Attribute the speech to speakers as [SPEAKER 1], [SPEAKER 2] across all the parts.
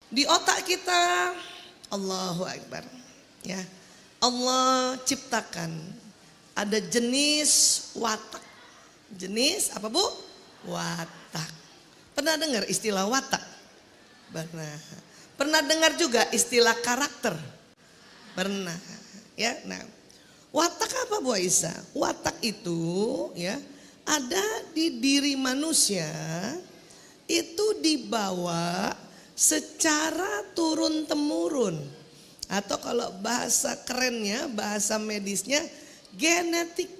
[SPEAKER 1] Di otak kita, Allahu Akbar, ya. Allah ciptakan ada jenis watak. Jenis apa Bu? Watak. Pernah dengar istilah watak? Pernah. Pernah dengar juga istilah karakter? Pernah. Ya, nah, watak apa Bu Aisyah? Watak itu ya ada di diri manusia, itu dibawa secara turun temurun, atau kalau bahasa kerennya, bahasa medisnya genetik.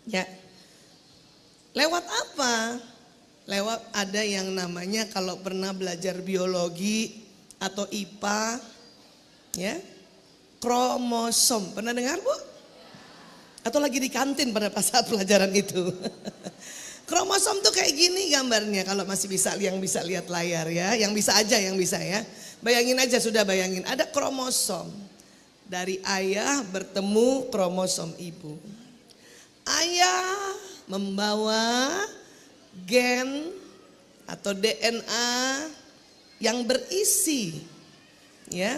[SPEAKER 1] Ya. Lewat apa? Lewat ada yang namanya, kalau pernah belajar biologi atau IPA, ya, kromosom. Pernah dengar Bu? Atau lagi di kantin pada saat pelajaran itu. Kromosom tuh kayak gini gambarnya, kalau masih bisa, yang bisa lihat layar ya, yang bisa aja, yang bisa ya. Bayangin aja, sudah bayangin, ada kromosom. Dari ayah bertemu kromosom ibu. Ayah membawa gen atau DNA yang berisi ya,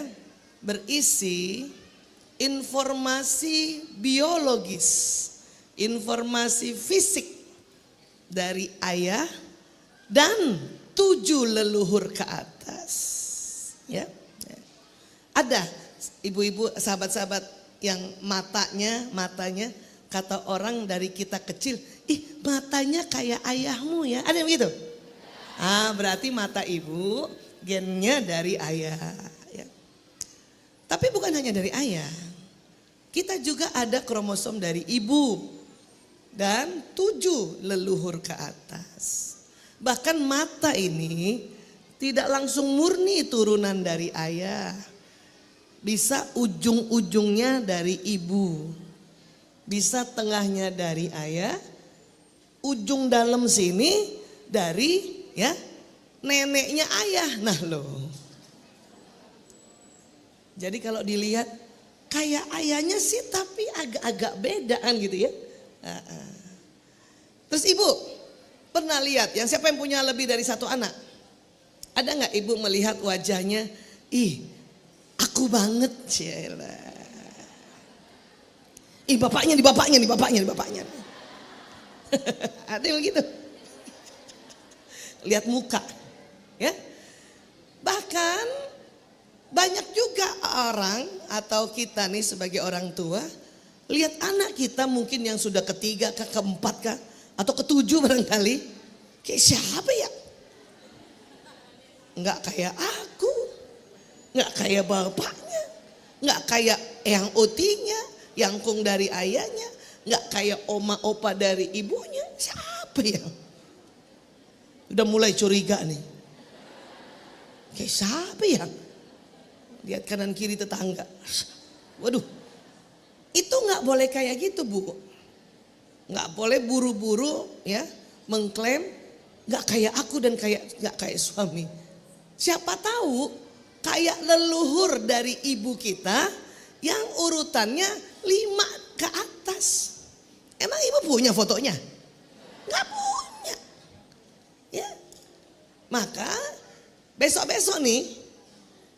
[SPEAKER 1] berisi informasi biologis, informasi fisik dari ayah dan 7 leluhur ke atas. Ya. Ada ibu-ibu, sahabat-sahabat yang matanya kata orang dari kita kecil, ih matanya kayak ayahmu ya. Ada yang begitu? Ah, berarti mata ibu gennya dari ayah. Ya. Tapi bukan hanya dari ayah. Kita juga ada kromosom dari ibu dan 7 leluhur ke atas. Bahkan mata ini tidak langsung murni turunan dari ayah. Bisa ujung-ujungnya dari ibu. Bisa tengahnya dari ayah, ujung dalam sini dari ya neneknya ayah. Nah loh. Jadi kalau dilihat kayak ayahnya sih, tapi agak-agak bedaan gitu ya. Terus ibu pernah lihat, yang siapa yang punya lebih dari 1 anak? Ada nggak ibu melihat wajahnya, ih aku banget, Cila. Ih bapaknya. Ada yang begitu. Lihat muka. Ya. Bahkan banyak juga orang atau kita nih sebagai orang tua, lihat anak kita mungkin yang sudah ketiga, keempat kah, atau ketujuh barangkali. Kayak siapa ya? Enggak kayak aku. Enggak kayak bapaknya. Enggak kayak yang otinya. Yang kung dari ayahnya, nggak kayak oma opa dari ibunya. Siapa ya? Udah mulai curiga nih. Kayak siapa ya? Lihat kanan kiri tetangga. Waduh, itu nggak boleh kayak gitu Bu. Nggak boleh buru-buru ya mengklaim nggak kayak aku dan nggak kayak suami. Siapa tahu kayak leluhur dari ibu kita yang urutannya 5 ke atas. Emang ibu punya fotonya? Nggak punya. Ya. Maka besok-besok nih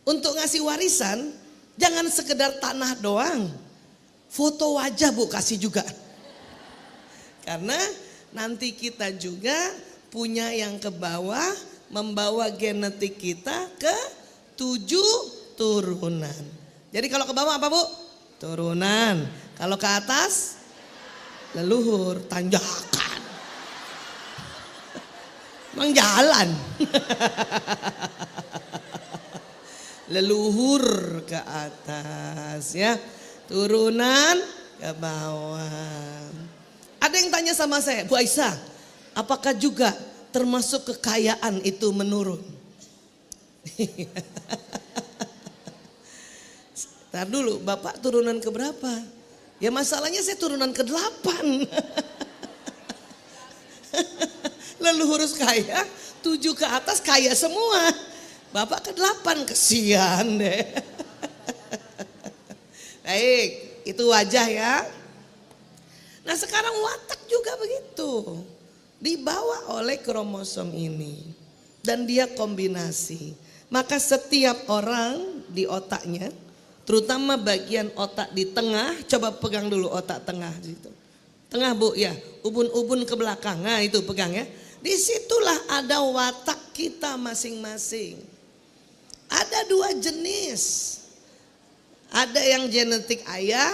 [SPEAKER 1] untuk ngasih warisan jangan sekedar tanah doang. Foto wajah Bu kasih juga. Karena nanti kita juga punya yang ke bawah, membawa genetik kita ke 7 turunan. Jadi kalau ke bawah apa Bu? Turunan. Kalau ke atas leluhur, tanjakan. Emang jalan. Leluhur ke atas ya. Turunan ke bawah. Ada yang tanya sama saya, Bu Aisyah, apakah juga termasuk kekayaan itu menurun? Ntar dulu, Bapak turunan ke berapa? Ya masalahnya saya turunan ke-8. Leluhur kaya, 7 ke atas kaya semua. Bapak ke-8, kesian deh. Baik, itu wajah ya. Nah sekarang watak juga begitu. Dibawa oleh kromosom ini. dan dia kombinasi. Maka setiap orang di otaknya, terutama bagian otak di tengah, coba pegang dulu otak tengah gitu. Tengah Bu ya, ubun-ubun ke belakang, nah itu pegang ya. Disitulah ada watak kita masing-masing. Ada dua jenis. Ada yang genetik ayah,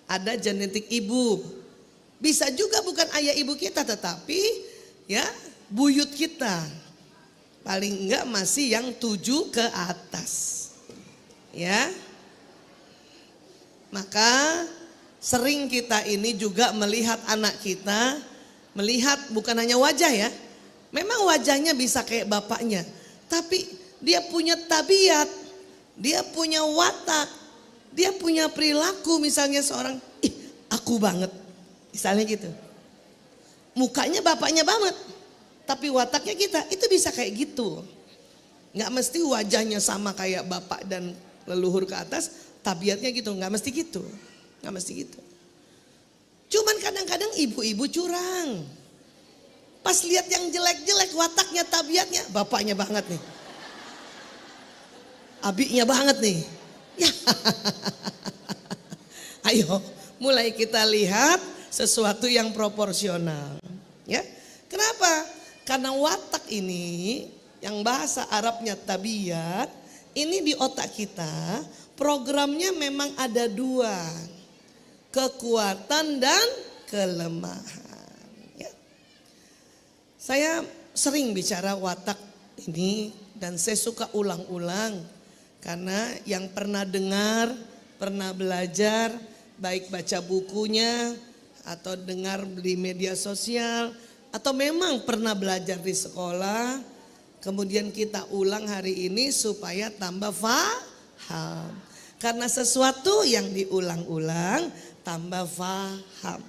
[SPEAKER 1] ada genetik ibu. Bisa juga bukan ayah ibu kita, tetapi ya buyut kita. Paling enggak masih yang 7 ke atas. Ya. Maka sering kita ini juga melihat anak kita, melihat bukan hanya wajah ya. Memang wajahnya bisa kayak bapaknya, tapi dia punya tabiat, dia punya watak, dia punya perilaku. Misalnya seorang, aku banget, misalnya gitu. Mukanya bapaknya banget, tapi wataknya kita, itu bisa kayak gitu. Nggak mesti wajahnya sama kayak bapak dan leluhur ke atas, tabiatnya gitu, nggak mesti gitu. Nggak mesti gitu. Cuman kadang-kadang ibu-ibu curang. Pas lihat yang jelek-jelek wataknya, tabiatnya, bapaknya banget nih. Abiknya banget nih. Ya. Ayo, mulai kita lihat sesuatu yang proporsional. Ya. Kenapa? Karena watak ini, yang bahasa Arabnya tabiat, ini di otak kita, programnya memang ada 2. Kekuatan dan kelemahan. Ya. Saya sering bicara watak ini dan saya suka ulang-ulang. Karena yang pernah dengar, pernah belajar, baik baca bukunya atau dengar di media sosial, atau memang pernah belajar di sekolah, kemudian kita ulang hari ini supaya tambah paham. Karena sesuatu yang diulang-ulang tambah paham.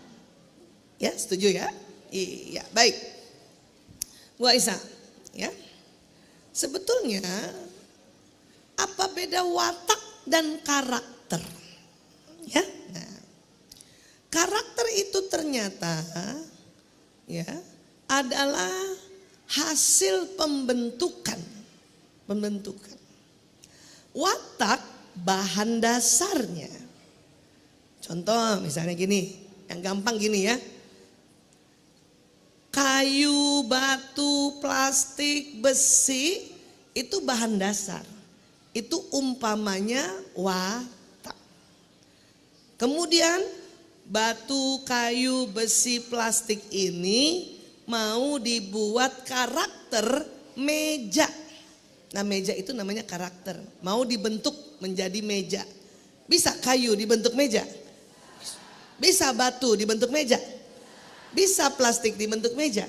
[SPEAKER 1] Ya, setuju ya? Iya, baik. Bu Aisyah, ya. Sebetulnya apa beda watak dan karakter? Ya. Nah, karakter itu ternyata ya adalah hasil pembentukan. Watak bahan dasarnya. Contoh misalnya gini, yang gampang gini ya. Kayu, batu, plastik, besi itu bahan dasar. Itu umpamanya watak. Kemudian batu, kayu, besi, plastik ini mau dibuat karakter meja. Nah, meja itu namanya karakter. Mau dibentuk menjadi meja. Bisa kayu dibentuk meja? Bisa batu dibentuk meja? Bisa plastik dibentuk meja?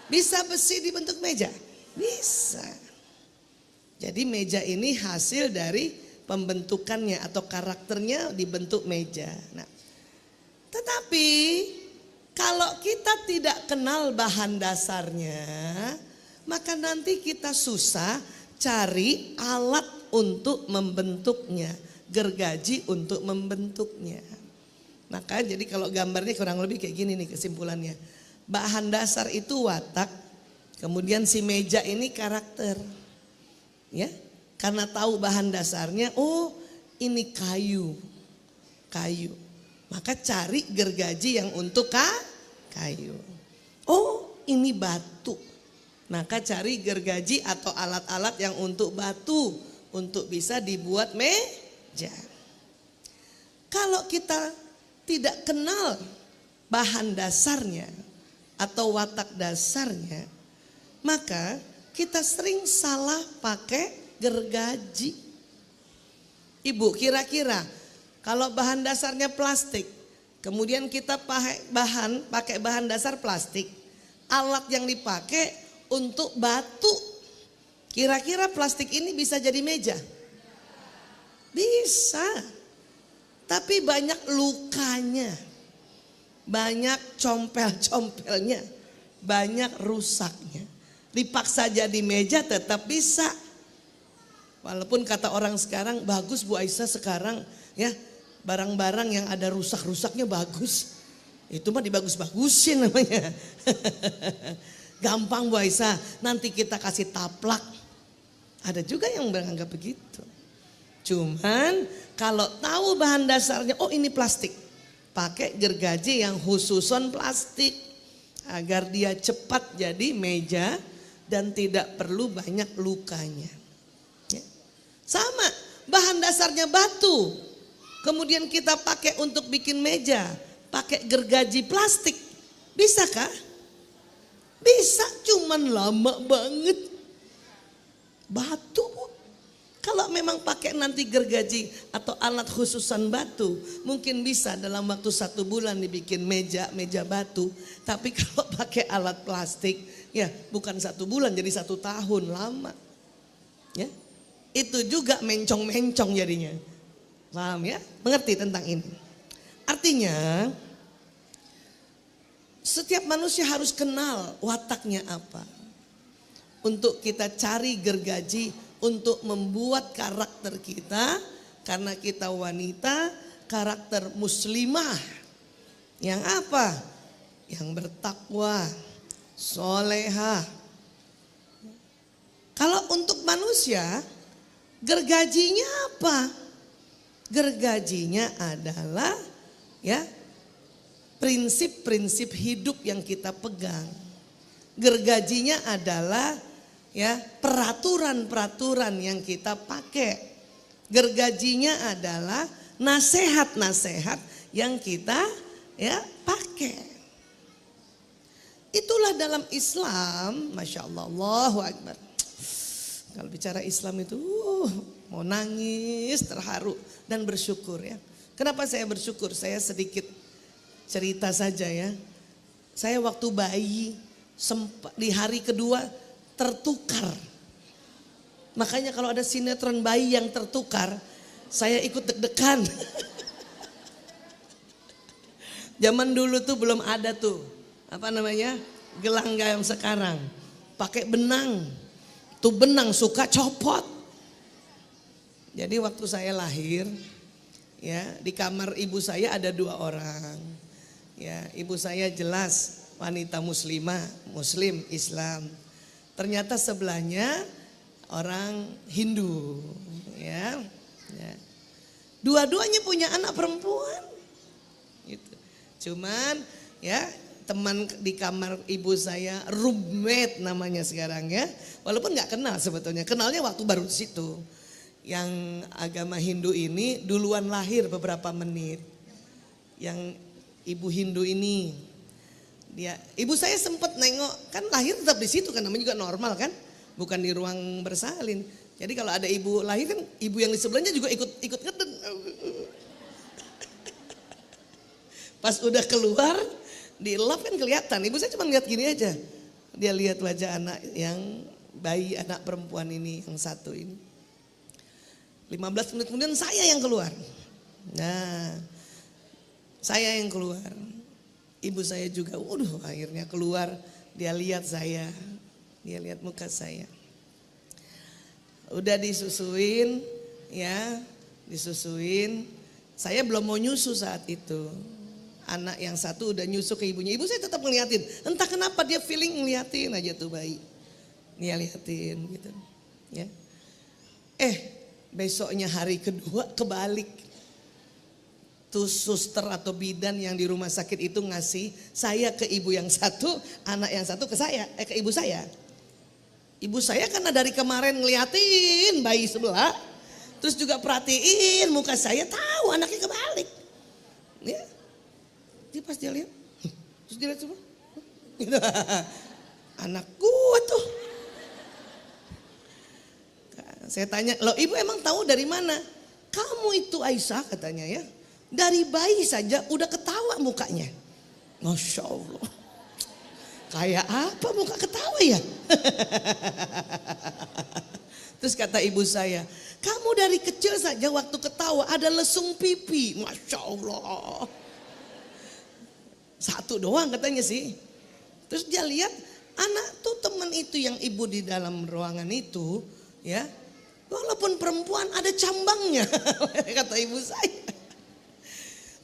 [SPEAKER 1] Bisa besi dibentuk meja? Bisa. Jadi meja ini hasil dari pembentukannya atau karakternya dibentuk meja. Nah, tetapi kalau kita tidak kenal bahan dasarnya, maka nanti kita susah cari alat untuk membentuknya, gergaji untuk membentuknya. Maka jadi kalau gambarnya kurang lebih kayak gini nih kesimpulannya. Bahan dasar itu watak, kemudian si meja ini karakter. Ya, karena tahu bahan dasarnya, oh ini kayu. Maka cari gergaji yang untuk kayu. Oh ini batu. Maka cari gergaji atau alat-alat yang untuk batu. Untuk bisa dibuat meja. Kalau kita tidak kenal bahan dasarnya atau watak dasarnya, maka kita sering salah pakai gergaji. Ibu, kira-kira kalau bahan dasarnya plastik, kemudian kita pakai bahan dasar plastik, alat yang dipakai untuk batu, kira-kira plastik ini bisa jadi meja? Bisa. Tapi banyak lukanya, banyak compel-compelnya, banyak rusaknya. Dipaksa jadi meja tetap bisa. Walaupun kata orang sekarang, bagus Bu Aisyah sekarang ya, barang-barang yang ada rusak-rusaknya bagus. Itu mah dibagus-bagusin namanya. gampang Bu Aisyah, nanti kita kasih taplak. Ada juga yang beranggap begitu. Cuman kalau tahu bahan dasarnya, oh ini plastik. Pakai gergaji yang khususon plastik. Agar dia cepat jadi meja dan tidak perlu banyak lukanya. Ya. Sama, bahan dasarnya batu. Kemudian kita pakai untuk bikin meja. Pakai gergaji plastik. Bisakah? Bisa, cuman lama banget. Batu. Kalau memang pakai nanti gergaji atau alat khususan batu, mungkin bisa dalam waktu 1 bulan dibikin meja batu. Tapi kalau pakai alat plastik, ya bukan 1 bulan, jadi 1 tahun, lama. Ya, itu juga mencong-mencong jadinya. Paham ya? Mengerti tentang ini? Artinya, setiap manusia harus kenal wataknya apa. Untuk kita cari gergaji untuk membuat karakter kita, karena kita wanita, karakter muslimah. Yang apa? Yang bertakwa, solehah. Kalau untuk manusia, gergajinya apa? Gergajinya adalah ya prinsip-prinsip hidup yang kita pegang. Gergajinya adalah ya peraturan-peraturan yang kita pakai. Gergajinya adalah nasihat-nasihat yang kita ya pakai. Itulah dalam Islam, Masya Allah, Allahu Akbar. Kalau bicara Islam itu mau nangis, terharu dan bersyukur ya. Kenapa saya bersyukur? Saya sedikit cerita saja ya. Saya waktu bayi di hari kedua tertukar. Makanya kalau ada sinetron bayi yang tertukar, saya ikut deg-degan. Zaman dulu tuh belum ada tuh, apa namanya, gelang yang sekarang. Pakai benang, tuh benang suka copot. Jadi waktu saya lahir, ya di kamar ibu saya ada 2 orang. Ya, ibu saya jelas wanita muslimah, muslim, Islam. Ternyata sebelahnya orang Hindu, ya. Dua-duanya punya anak perempuan. Gitu. Cuman ya teman di kamar ibu saya, roommate namanya sekarang ya. Walaupun nggak kenal sebetulnya, kenalnya waktu baru di situ. Yang agama Hindu ini duluan lahir beberapa menit. Yang ibu Hindu ini, ibu saya sempat nengok, kan lahir tetap di situ kan, namanya juga normal kan, bukan di ruang bersalin. Jadi kalau ada ibu lahir kan, ibu yang di sebelahnya juga ikut ngeden. Pas udah keluar di lap kan kelihatan, ibu saya cuma lihat gini aja. Dia lihat wajah anak yang bayi, anak perempuan ini yang satu ini. 15 menit kemudian saya yang keluar. Nah, saya yang keluar. Ibu saya juga, waduh akhirnya keluar, dia lihat saya, dia lihat muka saya. Udah disusuin, ya disusuin. Saya belum mau nyusu saat itu. Anak yang satu udah nyusu ke ibunya. Ibu saya tetap ngeliatin, entah kenapa dia feeling ngeliatin aja tuh bayi. Dia liatin gitu. Ya. Besoknya hari kedua kebalik. Tuh suster atau bidan yang di rumah sakit itu ngasih saya ke ibu yang satu, anak yang satu ke saya, ke ibu saya. Ibu saya karena dari kemarin ngeliatin bayi sebelah, terus juga perhatiin muka saya, tahu anaknya kebalik. Ya. Dia pas dia lihat, terus dia lihat coba, anak gua tuh. Saya tanya, loh ibu emang tahu dari mana? Kamu itu Aisyah katanya ya. Dari bayi saja udah ketawa mukanya. Masya Allah. Kayak apa muka ketawa ya? Terus kata ibu saya, kamu dari kecil saja waktu ketawa ada lesung pipi. Masya Allah. Satu doang katanya sih. Terus dia lihat anak tuh teman itu yang ibu di dalam ruangan itu ya. Walaupun perempuan ada cambangnya, kata ibu saya.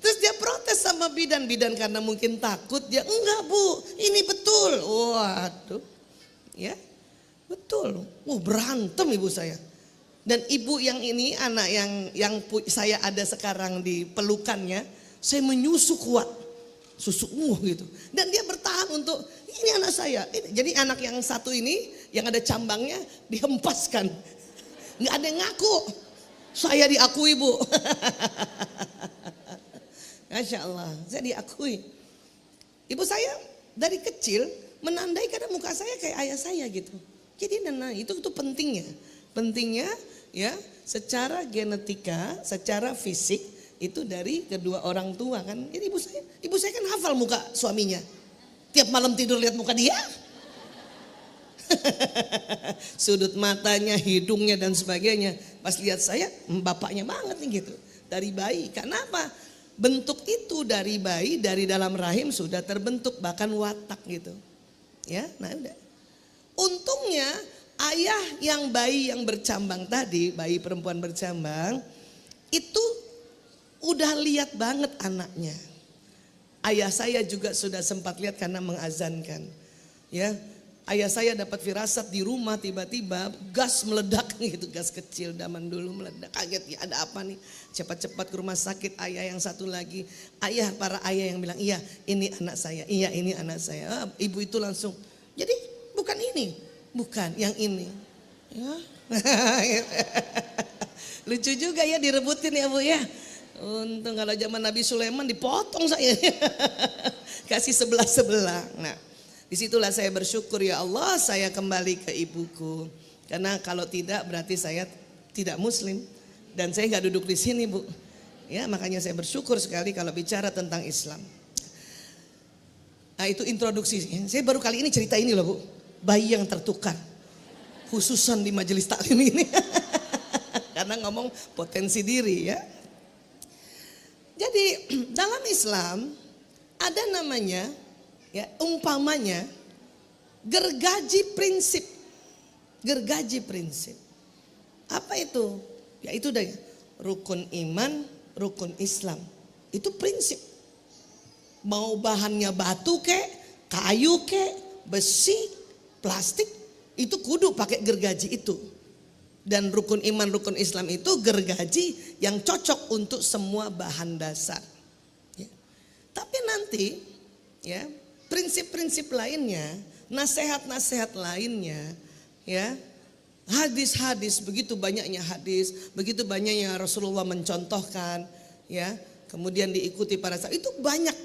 [SPEAKER 1] Terus dia protes sama bidan karena mungkin takut. Dia enggak bu, ini betul. Waduh. Ya, betul. Berantem ibu saya. Dan ibu yang ini, anak yang saya ada sekarang di pelukannya, saya menyusu kuat, susu gitu. Dan dia bertahan untuk ini anak saya. Jadi anak yang satu ini yang ada cambangnya dihempaskan, nggak ada yang ngaku. Saya diakui bu. Masya Allah, saya diakui. Ibu saya dari kecil menandai karena muka saya kayak ayah saya gitu. Jadi itu pentingnya. Pentingnya ya secara genetika, secara fisik itu dari kedua orang tua kan. Jadi ibu saya kan hafal muka suaminya. Tiap malam tidur lihat muka dia. Sudut matanya, hidungnya dan sebagainya. Pas lihat saya, bapaknya banget nih gitu. Dari bayi. Kenapa? Bentuk itu dari bayi, dari dalam rahim sudah terbentuk, bahkan watak gitu. Ya, nah udah. Untungnya ayah yang bayi yang bercambang tadi, bayi perempuan bercambang, itu udah lihat banget anaknya. Ayah saya juga sudah sempat lihat karena mengazankan. Ya, ayah saya dapat firasat di rumah tiba-tiba gas meledak gitu, gas kecil zaman dulu meledak. Kaget ya, ada apa nih? Cepat-cepat ke rumah sakit. Ayah yang satu lagi, para ayah yang bilang, iya ini anak saya, iya ini anak saya. Ibu itu langsung, jadi bukan ini, bukan yang ini. Ya. Lucu juga ya direbutin ya bu ya. Untung kalau zaman Nabi Sulaiman dipotong saya. Kasih sebelah-sebelah. Nah disitulah saya bersyukur ya Allah saya kembali ke ibuku. Karena kalau tidak berarti saya tidak muslim. Dan saya gak duduk di sini bu. Ya makanya saya bersyukur sekali kalau bicara tentang Islam. Nah itu introduksi. Saya baru kali ini cerita ini loh bu. Bayi yang tertukar. Khususan di majelis taklim ini. Karena ngomong potensi diri ya. Jadi dalam Islam ada namanya ya umpamanya gergaji prinsip. Gergaji prinsip. Apa itu? Ya itu dari rukun iman, rukun Islam. Itu prinsip. Mau bahannya batu kek, kayu kek, besi, plastik, itu kudu pakai gergaji itu. Dan rukun iman, rukun Islam itu gergaji yang cocok untuk semua bahan dasar. Ya. Tapi nanti ya prinsip-prinsip lainnya, nasihat-nasihat lainnya, ya hadis-hadis, begitu banyaknya hadis, begitu banyaknya Rasulullah mencontohkan, ya kemudian diikuti para sahabat, itu banyak,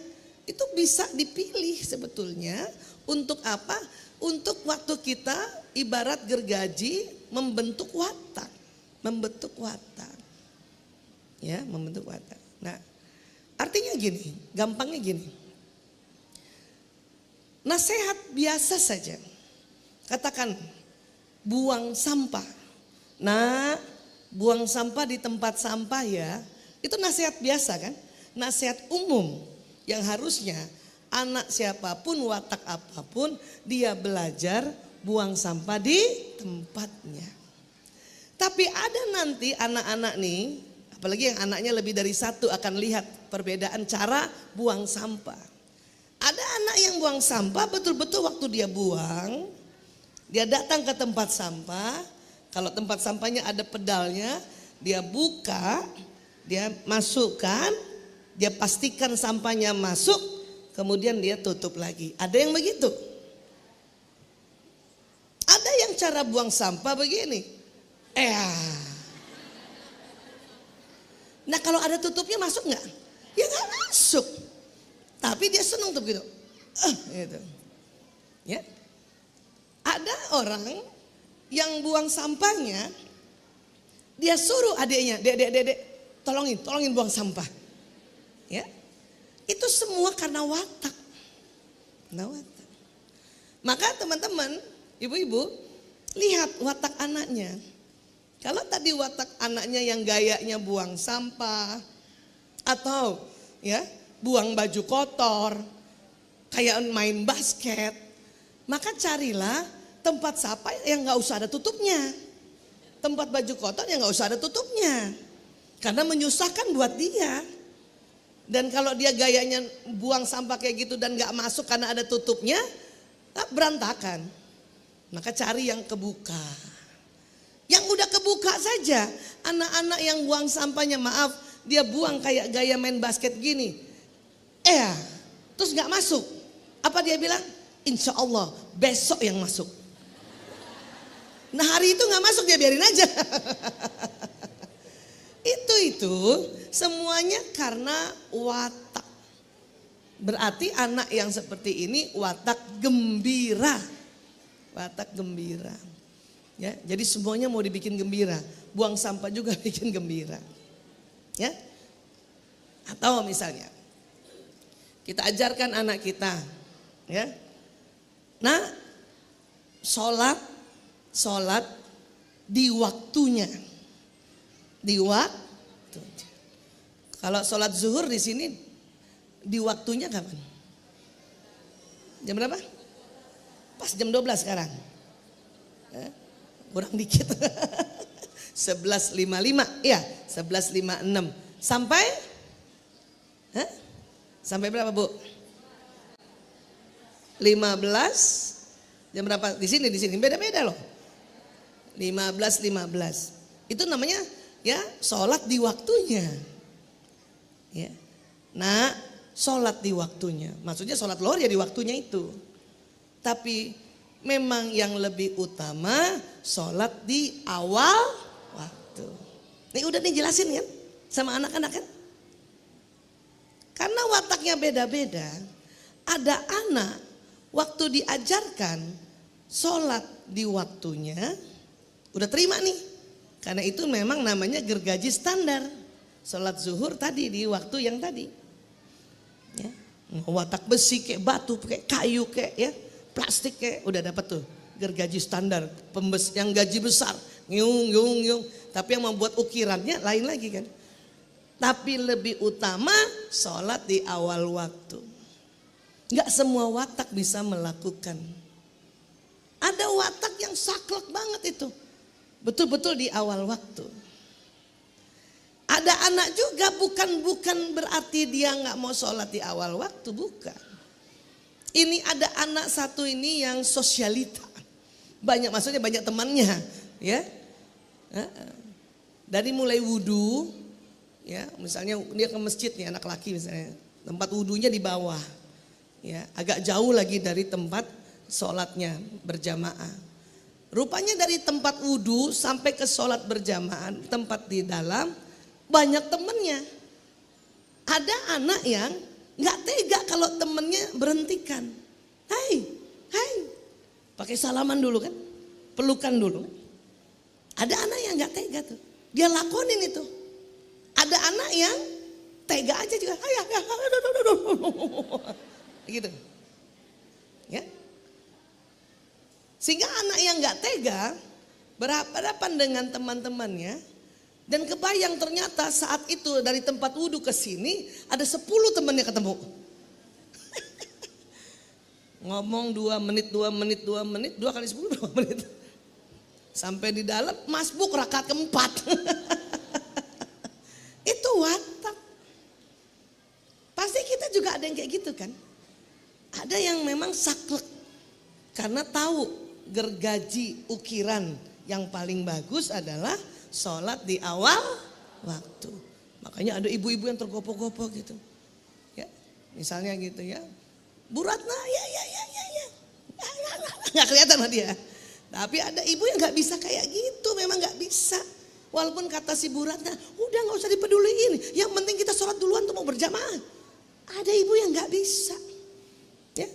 [SPEAKER 1] itu bisa dipilih sebetulnya untuk apa? Untuk waktu kita ibarat gergaji membentuk watak, ya membentuk watak. Nah, artinya gini, gampangnya gini. Nasihat biasa saja, katakan buang sampah. Nah, buang sampah di tempat sampah ya, itu nasihat biasa kan? Nasihat umum yang harusnya anak siapapun, watak apapun, dia belajar buang sampah di tempatnya. Tapi ada nanti anak-anak nih, apalagi yang anaknya lebih dari satu akan lihat perbedaan cara buang sampah. Ada anak yang buang sampah betul-betul waktu dia buang, dia datang ke tempat sampah, kalau tempat sampahnya ada pedalnya, dia buka, dia masukkan, dia pastikan sampahnya masuk, kemudian dia tutup lagi. Ada yang begitu. Ada yang cara buang sampah begini. Nah kalau ada tutupnya masuk nggak? Ya nggak masuk. Tapi dia senang tuh begitu. Gitu. Ya. Ada orang yang buang sampahnya, dia suruh adiknya, dek, tolongin buang sampah. Ya. Itu semua karena watak. Maka teman-teman, ibu-ibu, lihat watak anaknya. Kalau tadi watak anaknya yang gayanya buang sampah, atau ya buang baju kotor, kayak main basket, maka carilah tempat sampah yang gak usah ada tutupnya. Tempat baju kotor yang gak usah ada tutupnya. Karena menyusahkan buat dia. Dan kalau dia gayanya buang sampah kayak gitu dan gak masuk karena ada tutupnya, berantakan. Maka cari yang kebuka. Yang udah kebuka saja. Anak-anak yang buang sampahnya, maaf, dia buang kayak gaya main basket gini. Terus gak masuk. Apa dia bilang? Insya Allah besok yang masuk. Nah hari itu gak masuk, dia biarin aja. Itu semuanya karena watak. Berarti anak yang seperti ini watak gembira. Watak gembira. Ya, jadi semuanya mau dibikin gembira. Buang sampah juga bikin gembira. Ya. Atau misalnya kita ajarkan anak kita, ya. Nah, sholat di waktunya. Di waktu. Kalau sholat zuhur di sini di waktunya kapan? Jam berapa? Pas jam 12 sekarang. Kurang dikit. 11.55. Iya, 11.56. Sampai sampai berapa, Bu? 15. Jam berapa? Di sini beda-beda loh. 15.15. Itu namanya ya sholat di waktunya. Ya. Nah, sholat di waktunya. Maksudnya sholat lohor ya di waktunya itu. Tapi memang yang lebih utama sholat di awal waktu. Ini udah dijelasin kan sama anak-anak kan? Karena wataknya beda-beda. Ada anak waktu diajarkan sholat di waktunya udah terima nih. Karena itu memang namanya gergaji standar. Sholat zuhur tadi di waktu yang tadi. Ya. Watak besi kayak batu, kayak kayu kayak ya. Plastik kayak udah dapat tuh gergaji standar, yang gaji besar, ngiung. Tapi yang membuat ukirannya lain lagi kan. Tapi lebih utama sholat di awal waktu. Gak semua watak bisa melakukan. Ada watak yang saklek banget itu, betul-betul di awal waktu. Ada anak juga bukan berarti dia gak mau sholat di awal waktu, bukan. Ini ada anak satu ini yang sosialita. Maksudnya banyak temannya. Ya. Dari mulai wudhu. Ya, misalnya dia ke masjid nih anak laki misalnya. Tempat wudhunya di bawah. Ya, agak jauh lagi dari tempat sholatnya berjamaah. Rupanya dari tempat wudhu sampai ke sholat berjamaah. Tempat di dalam banyak temennya. Ada anak yang gak tega kalau temennya berhentikan. Hai. Pakai salaman dulu kan. Pelukan dulu. Ada anak yang gak tega tuh. Dia lakonin itu. Ada anak yang tega aja juga. Gitu. Ya. Sehingga anak yang gak tega berhadapan dengan teman-temannya. Dan kebayang ternyata saat itu dari tempat wudhu ke sini ada 10 temannya ketemu. Ngomong 2 menit, 2 kali 10 2 menit. Sampai di dalam masbuk rakaat keempat. Itu watak. Pasti kita juga ada yang kayak gitu kan. Ada yang memang saklek. Karena tahu gergaji ukiran yang paling bagus adalah sholat di awal waktu. Makanya ada ibu-ibu yang tergopoh-gopoh gitu. Ya, misalnya gitu ya. Bu Ratna, ya. Nggak kelihatan sama dia. Tapi ada ibu yang nggak bisa kayak gitu, memang nggak bisa. Walaupun kata si Bu Ratna, udah nggak usah dipeduliin. Yang penting kita sholat duluan tuh mau berjamaah. Ada ibu yang nggak bisa. Ya,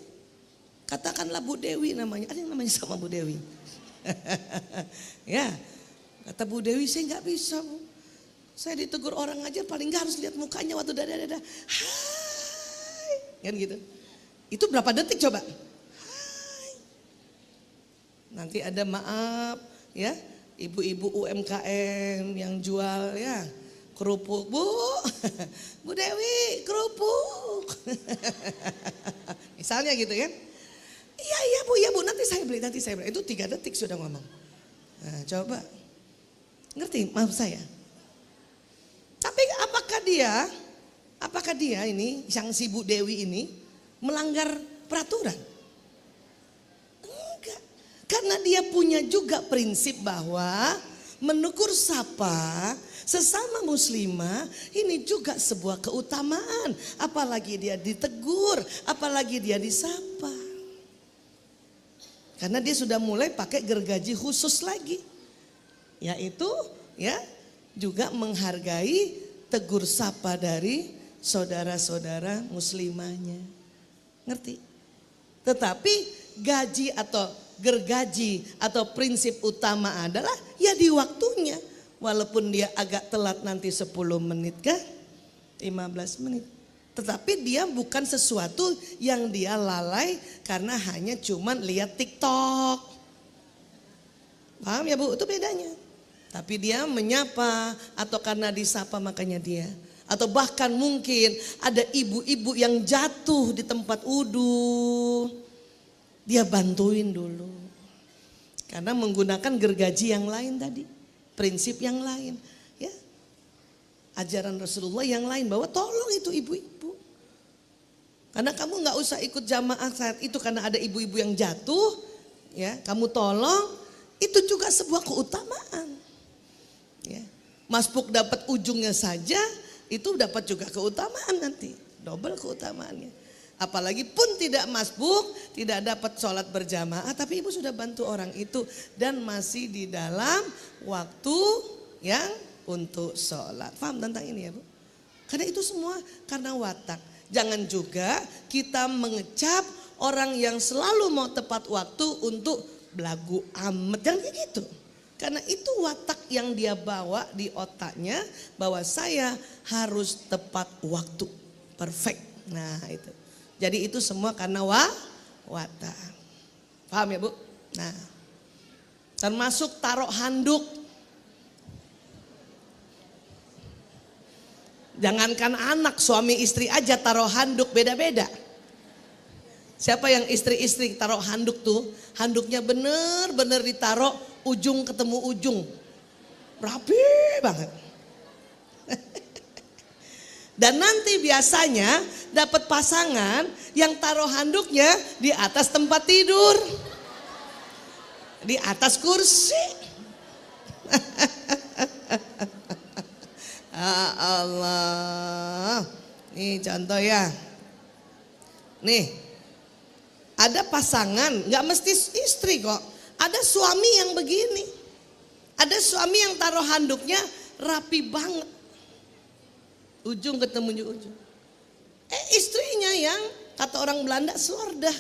[SPEAKER 1] katakanlah Bu Dewi namanya. Ada yang namanya sama Bu Dewi. Ya. Kata Bu Dewi, saya nggak bisa, Bu. Saya ditegur orang aja paling nggak harus lihat mukanya waktu dada. Hai. Kan gitu. Itu berapa detik coba? Hai. Nanti ada maaf ya, ibu-ibu UMKM yang jual ya kerupuk. Bu, Bu Dewi kerupuk. Misalnya gitu kan. Iya Bu, nanti saya beli. Itu 3 detik sudah ngomong. Nah, coba. Ngerti maksud saya? Tapi apakah dia ini, yang si Bu Dewi ini melanggar peraturan? Enggak. Karena dia punya juga prinsip bahwa menegur sapa sesama muslimah ini juga sebuah keutamaan. Apalagi dia ditegur, apalagi dia disapa. Karena dia sudah mulai pakai gergaji khusus lagi. Yaitu ya juga menghargai tegur sapa dari saudara-saudara muslimahnya. Ngerti? Tetapi gaji atau gergaji atau prinsip utama adalah ya di waktunya. Walaupun dia agak telat nanti 10 menit kah? 15 menit. Tetapi dia bukan sesuatu yang dia lalai karena hanya cuman lihat TikTok. Paham ya Bu? Itu bedanya. Tapi dia menyapa atau karena disapa makanya dia. Atau bahkan mungkin ada ibu-ibu yang jatuh di tempat wudhu. Dia bantuin dulu. Karena menggunakan gergaji yang lain tadi. Prinsip yang lain. Ya. Ajaran Rasulullah yang lain bahwa tolong itu ibu-ibu. Karena kamu gak usah ikut jamaah saat itu karena ada ibu-ibu yang jatuh. Ya, kamu tolong. Itu juga sebuah keutamaan. Ya. Masbuk dapat ujungnya saja. Itu dapat juga keutamaan nanti. Double keutamaannya. Apalagi pun tidak masbuk, tidak dapat sholat berjamaah, tapi ibu sudah bantu orang itu dan masih di dalam waktu yang untuk sholat. Paham tentang ini ya Bu? Karena itu semua karena watak. Jangan juga kita mengecap orang yang selalu mau tepat waktu untuk belagu amat. Jangan kayak gitu. Karena itu watak yang dia bawa di otaknya bahwa saya harus tepat waktu. Perfect. Nah itu. Jadi itu semua karena watak. Paham ya Bu? Nah, termasuk taruh handuk. Jangankan anak, suami istri aja taruh handuk beda-beda. Siapa yang istri-istri taruh handuk tuh? Handuknya bener-bener ditaruh ujung ketemu ujung. Rapi banget. Dan nanti biasanya dapat pasangan yang taruh handuknya di atas tempat tidur. Di atas kursi. Allah. Nih contoh ya. Nih. Ada pasangan, gak mesti istri kok. Ada suami yang begini. Ada suami yang taruh handuknya rapi banget. Ujung ketemu ujung. Istrinya yang kata orang Belanda selordah.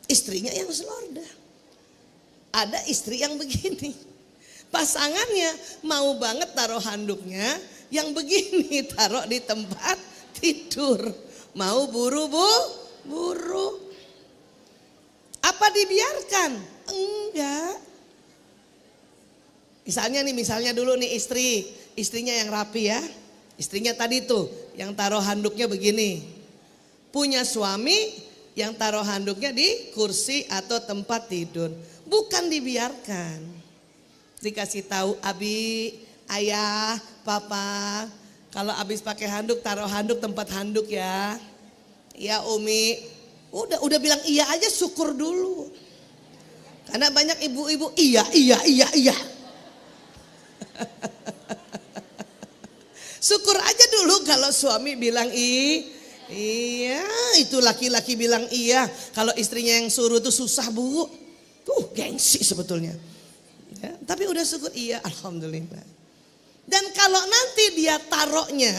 [SPEAKER 1] Istrinya yang selordah. Ada istri yang begini. Pasangannya mau banget taruh handuknya yang begini taruh di tempat tidur. Mau buru. Apa dibiarkan? Enggak. Misalnya dulu nih istrinya yang rapi ya. Istrinya tadi tuh yang taruh handuknya begini. Punya suami yang taruh handuknya di kursi atau tempat tidur. Bukan dibiarkan. Dikasih tahu Abi, Ayah, Papa. Kalau habis pakai handuk taruh handuk tempat handuk ya. Ya Umi. Udah bilang iya aja syukur dulu. Karena banyak ibu-ibu iya. Syukur aja dulu kalau suami bilang iya, itu laki-laki bilang iya. Kalau istrinya yang suruh tuh susah Bu. Tuh gengsi sebetulnya. Ya, tapi udah syukur iya, alhamdulillah. Dan kalau nanti dia taruhnya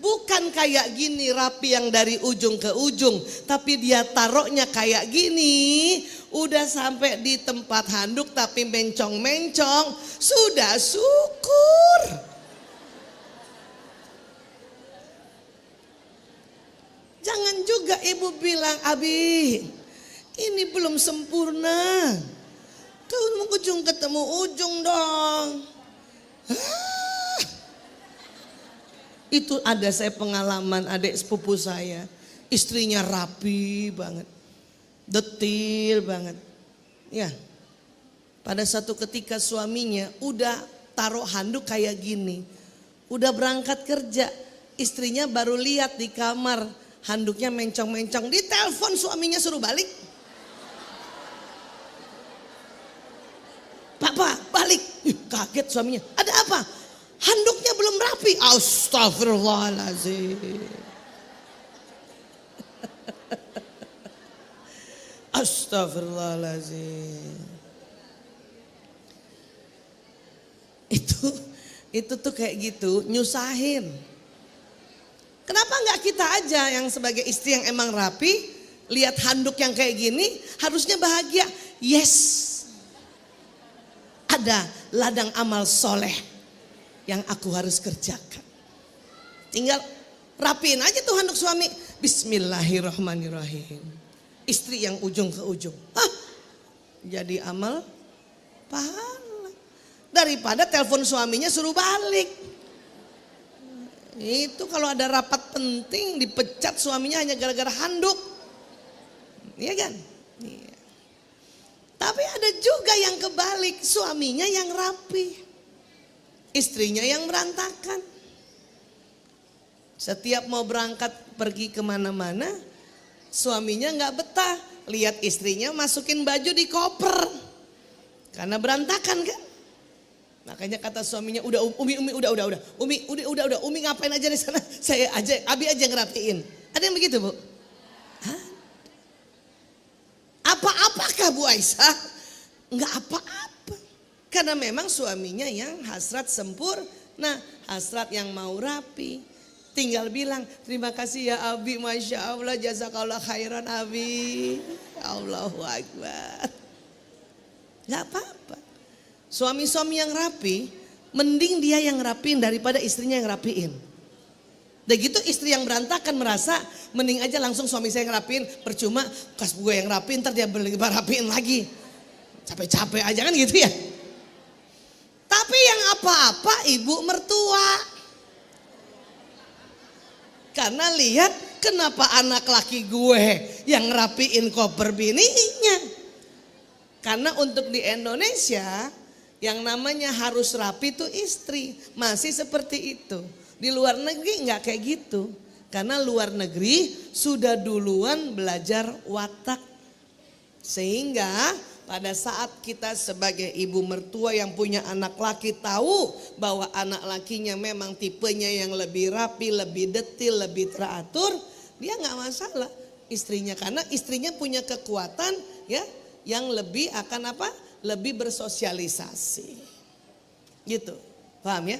[SPEAKER 1] bukan kayak gini rapi yang dari ujung ke ujung. Tapi dia taruhnya kayak gini. Udah sampai di tempat handuk tapi mencong-mencong. Sudah syukur. Jangan juga ibu bilang, Abi, ini belum sempurna. Kau ujung ketemu ujung dong. Itu ada saya pengalaman adik sepupu saya. Istrinya rapi banget. Detil banget. Ya. Pada satu ketika suaminya udah taruh handuk kayak gini. Udah berangkat kerja. Istrinya baru lihat di kamar. Handuknya mencong-mencong, ditelepon suaminya suruh balik. Kaget suaminya. Ada apa? Handuknya belum rapi. Astagfirullahaladzim. Astagfirullahaladzim. Itu tuh kayak gitu, nyusahin. Kenapa nggak kita aja yang sebagai istri yang emang rapi, lihat handuk yang kayak gini, harusnya bahagia. Yes, ada ladang amal soleh yang aku harus kerjakan. Tinggal rapiin aja tuh handuk suami. Bismillahirrahmanirrahim. Istri yang ujung ke ujung. Jadi amal pahala. Daripada telepon suaminya suruh balik. Itu kalau ada rapat penting dipecat suaminya hanya gara-gara handuk. Iya kan? Iya. Tapi ada juga yang kebalik, suaminya yang rapi, istrinya yang berantakan. Setiap mau berangkat pergi kemana-mana, suaminya nggak betah, lihat istrinya masukin baju di koper, karena berantakan kan. Makanya kata suaminya, udah Umi ngapain aja di sana, saya aja, Abi aja ngerapiin. Ada yang begitu Bu? Hah? Apa-apakah Bu Aisyah? Enggak apa-apa. Karena memang suaminya yang hasrat sempurna, hasrat yang mau rapi. Tinggal bilang, terima kasih ya Abi, Masya Allah, jazakallah khairan Abi. Allahu Akbar. Enggak apa-apa. Suami-suami yang rapi, mending dia yang rapiin daripada istrinya yang rapiin. Dan gitu istri yang berantakan merasa mending aja langsung suami saya yang rapiin, percuma kas gue yang rapiin ntar dia rapiin lagi. Capek-capek aja kan gitu ya. Tapi yang apa-apa ibu mertua. Karena lihat kenapa anak laki gue yang rapiin koper bininya. Karena untuk di Indonesia yang namanya harus rapi itu istri, masih seperti itu. Di luar negeri nggak kayak gitu. Karena luar negeri sudah duluan belajar watak. Sehingga pada saat kita sebagai ibu mertua yang punya anak laki tahu bahwa anak lakinya memang tipenya yang lebih rapi, lebih detil, lebih teratur, dia nggak masalah istrinya. Karena istrinya punya kekuatan ya yang lebih akan apa? Lebih bersosialisasi. Gitu. Paham ya?